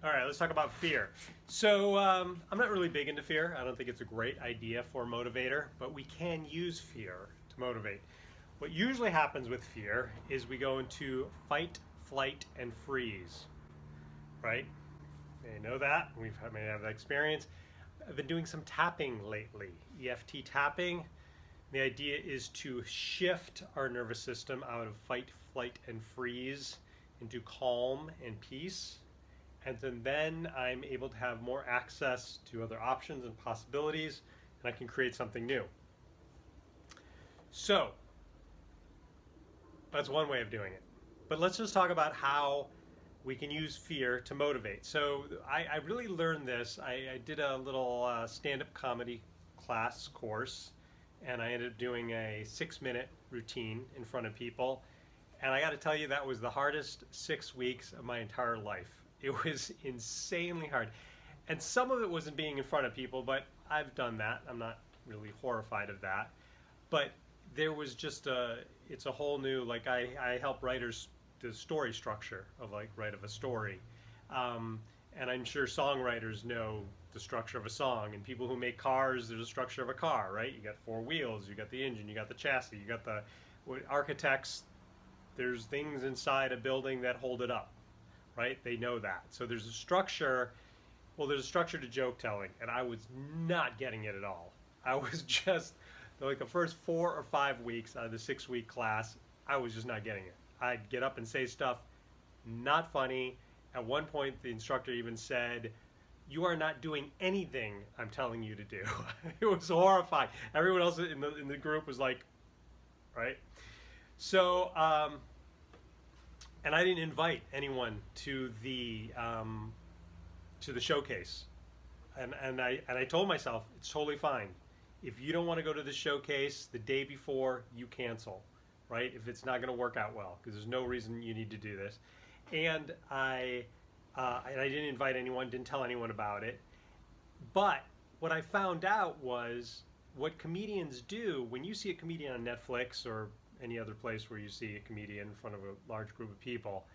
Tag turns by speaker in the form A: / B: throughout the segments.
A: All right, let's talk about fear. So I'm not really big into fear. I don't think it's a great idea for a motivator, but we can use fear to motivate. What usually happens with fear is we go into fight, flight, and freeze, right? You know that. May have that experience. I've been doing some tapping lately, EFT tapping. The idea is to shift our nervous system out of fight, flight, and freeze into calm and peace. And then I'm able to have more access to other options and possibilities, and I can create something new. So that's one way of doing it. But let's just talk about how we can use fear to motivate. So I really learned this. I did a little stand-up comedy class course, and I ended up doing a 6-minute routine in front of people. And I got to tell you, that was the hardest 6 weeks of my entire life. It was insanely hard. And some of it wasn't being in front of people, but I've done that. I'm not really horrified of that. But there was just it's a whole new, like I help writers the story structure of write a story. And I'm sure songwriters know the structure of a song, and people who make cars, there's a structure of a car, right? You got 4 wheels, you got the engine, you got the chassis, you got the architects, there's things inside a building that hold it up, right? They know that. So there's a structure. Well, there's a structure to joke telling, and I was not getting it at all. I was just, like the first 4 or 5 weeks out of the 6-week class, I was just not getting it. I'd get up and say stuff not funny. At one point, the instructor even said, "You are not doing anything I'm telling you to do." It was horrifying. Everyone else in the group was like, right? So, and I didn't invite anyone to the showcase, and I told myself it's totally fine. If you don't want to go to the showcase the day before, you cancel, right? If it's not going to work out well, because there's no reason you need to do this. And I didn't invite anyone, didn't tell anyone about it. But what I found out was what comedians do when you see a comedian on Netflix or any other place where you see a comedian in front of a large group of people,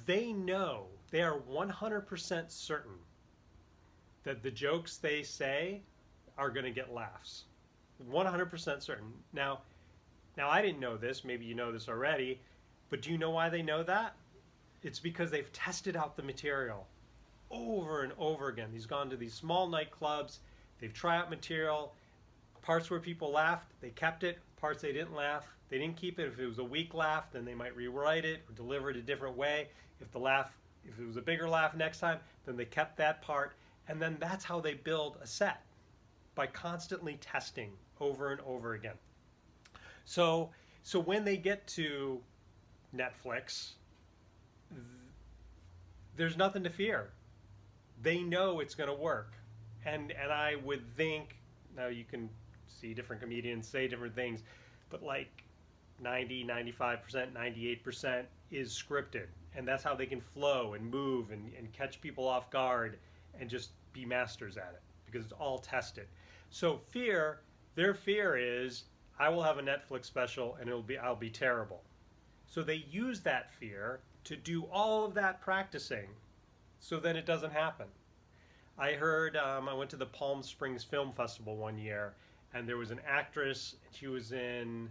A: they know, they are 100% certain that the jokes they say are going to get laughs. 100% certain. Now I didn't know this, maybe you know this already, but do you know why they know that? It's because they've tested out the material over and over again. He's gone to these small nightclubs, they've tried out material, parts where people laughed, they kept it, parts they didn't laugh, they didn't keep it. If it was a weak laugh, then they might rewrite it or deliver it a different way. If it was a bigger laugh next time, then they kept that part, and then that's how they build a set, by constantly testing over and over again. So when they get to Netflix, there's nothing to fear. They know it's going to work. And I would think, now you can see different comedians say different things, but like 90, 95%, 98% is scripted. And that's how they can flow and move and catch people off guard and just be masters at it, because it's all tested. So their fear is, I will have a Netflix special and I'll be terrible. So they use that fear to do all of that practicing so then it doesn't happen. I heard, I went to the Palm Springs Film Festival one year, and there was an actress, she was in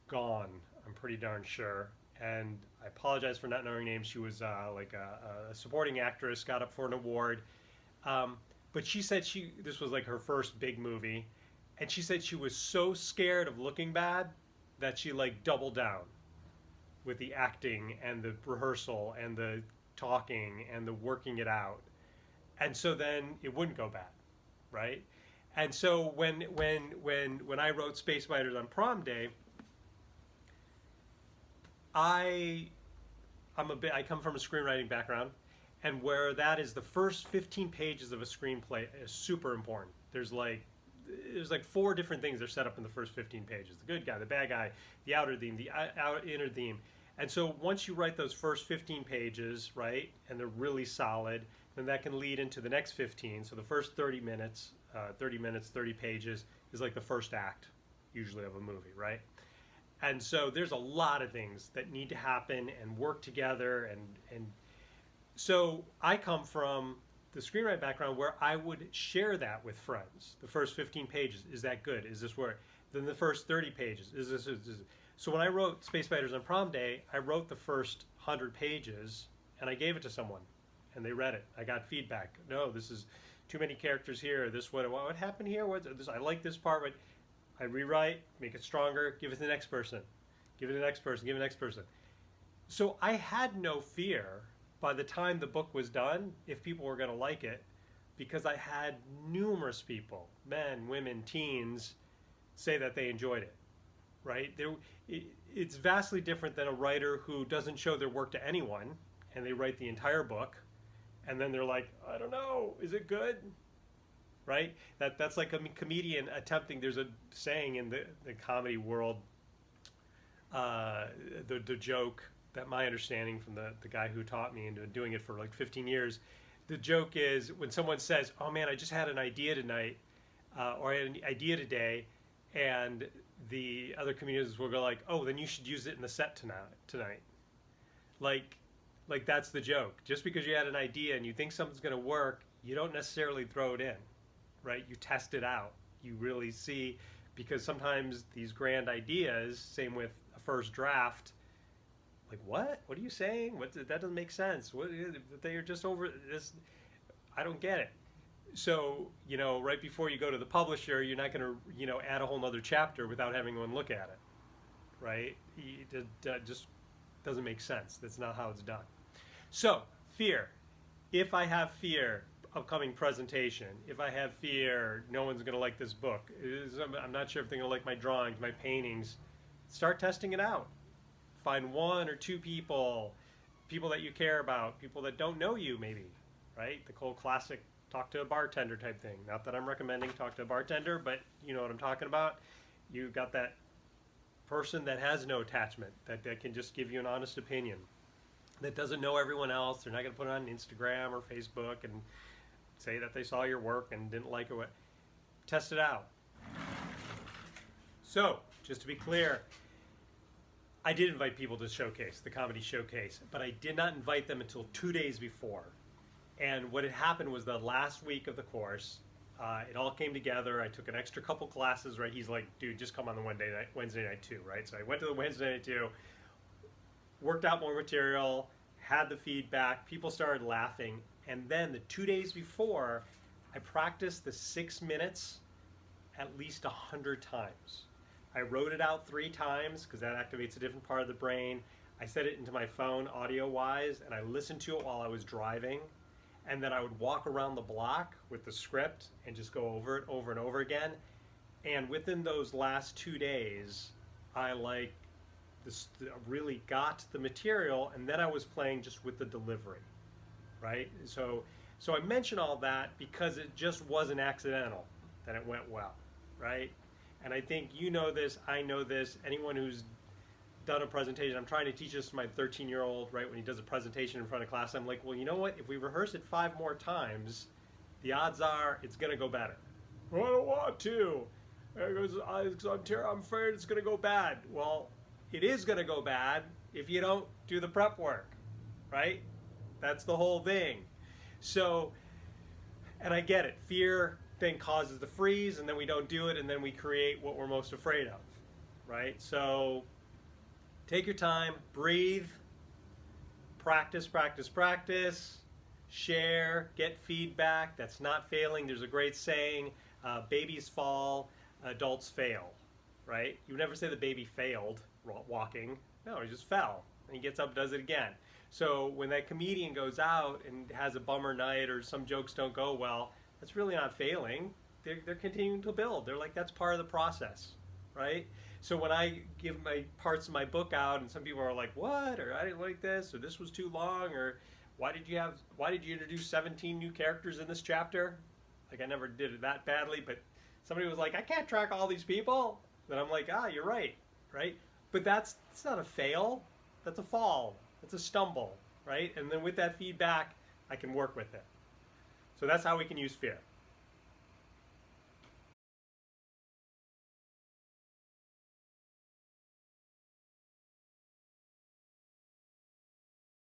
A: Gone, I'm pretty darn sure, and I apologize for not knowing her name. She was like a supporting actress, got up for an award, but she said this was like her first big movie, and she said she was so scared of looking bad that she like doubled down with the acting and the rehearsal and the talking and the working it out. And so then it wouldn't go bad, right? And so when I wrote Space Spiders on prom day, I come from a screenwriting background, and where that is the first 15 pages of a screenplay is super important. There's like 4 different things that are set up in the first 15 pages. The good guy, the bad guy, the outer theme, the inner theme. And so once you write those first 15 pages, right, and they're really solid, then that can lead into the next 15. So the first 30 minutes, 30 pages is like the first act, usually, of a movie, right? And so there's a lot of things that need to happen and work together, and So I come from the screenwriting background where I would share that with friends. The first 15 pages, is that good? Is this where? Then the first 30 pages, is this? So when I wrote Space Spiders on prom day, I wrote the first 100 pages and I gave it to someone and they read it. I got feedback. No, this is too many characters here. This what happened here? What this? I like this part, but I rewrite, make it stronger, give it to the next person, give it to the next person, give it to the next person. So I had no fear by the time the book was done if people were going to like it, because I had numerous people, men, women, teens, say that they enjoyed it. Right? It's vastly different than a writer who doesn't show their work to anyone and they write the entire book and then they're like, I don't know, is it good? Right? That's like a comedian attempting. There's a saying in the comedy world, the joke that my understanding from the guy who taught me and doing it for like 15 years, the joke is when someone says, oh man, I just had an idea tonight, or I had an idea today, and the other comedians will go like, oh, then you should use it in the set tonight. Like that's the joke. Just because you had an idea and you think something's going to work, you don't necessarily throw it in, right? You test it out. You really see, because sometimes these grand ideas, same with a first draft, like what are you saying? That doesn't make sense. What, they are just over this. I don't get it. So, right before you go to the publisher, you're not going to, add a whole nother chapter without having one look at it, right? It just doesn't make sense. That's not how it's done. So, fear. If I have fear, upcoming presentation, if I have fear, no one's going to like this book, I'm not sure if they're going to like my drawings, my paintings, start testing it out. Find one or two people that you care about, people that don't know you maybe, right? The whole classic talk to a bartender type thing. Not that I'm recommending talk to a bartender, but you know what I'm talking about. You got that person that has no attachment, that can just give you an honest opinion, that doesn't know everyone else. They're not going to put it on Instagram or Facebook and say that they saw your work and didn't like it. Test it out. So, just to be clear, I did invite people to showcase, the comedy showcase, but I did not invite them until 2 days before. And what had happened was the last week of the course, it all came together. I took an extra couple classes, right? He's like, dude, just come on the Wednesday night too, right? So I went to the Wednesday night too, worked out more material, had the feedback, people started laughing, and then the 2 days before, I practiced the 6 minutes at least 100 times. I wrote it out 3 times because that activates a different part of the brain. I set it into my phone audio-wise, and I listened to it while I was driving. And then I would walk around the block with the script and just go over it over and over again. And within those last 2 days, I really got the material, and then I was playing just with the delivery, right? So I mention all that because it just wasn't accidental that it went well, right? And I think you know this, I know this, anyone who's done a presentation, I'm trying to teach this to my 13-year-old, right, when he does a presentation in front of class, I'm like, well, you know what, if we rehearse it 5 more times, the odds are it's going to go better. Well, I don't want to. I'm afraid it's going to go bad. Well, it is going to go bad if you don't do the prep work, right? That's the whole thing. So, and I get it, fear thing causes the freeze, and then we don't do it, and then we create what we're most afraid of, right? So take your time, breathe, practice, practice, practice, share, get feedback. That's not failing. There's a great saying, babies fall, adults fail, right? You would never say the baby failed walking. No, he just fell, and he gets up and does it again. So when that comedian goes out and has a bummer night or some jokes don't go well, that's really not failing. They're continuing to build. They're like, that's part of the process, right? So when I give my parts of my book out and some people are like, what? Or I didn't like this, or this was too long, or why did you introduce 17 new characters in this chapter? Like, I never did it that badly, but somebody was like, I can't track all these people. Then I'm like, you're right? But it's not a fail. That's a fall. That's a stumble, right? And then with that feedback, I can work with it. So that's how we can use fear.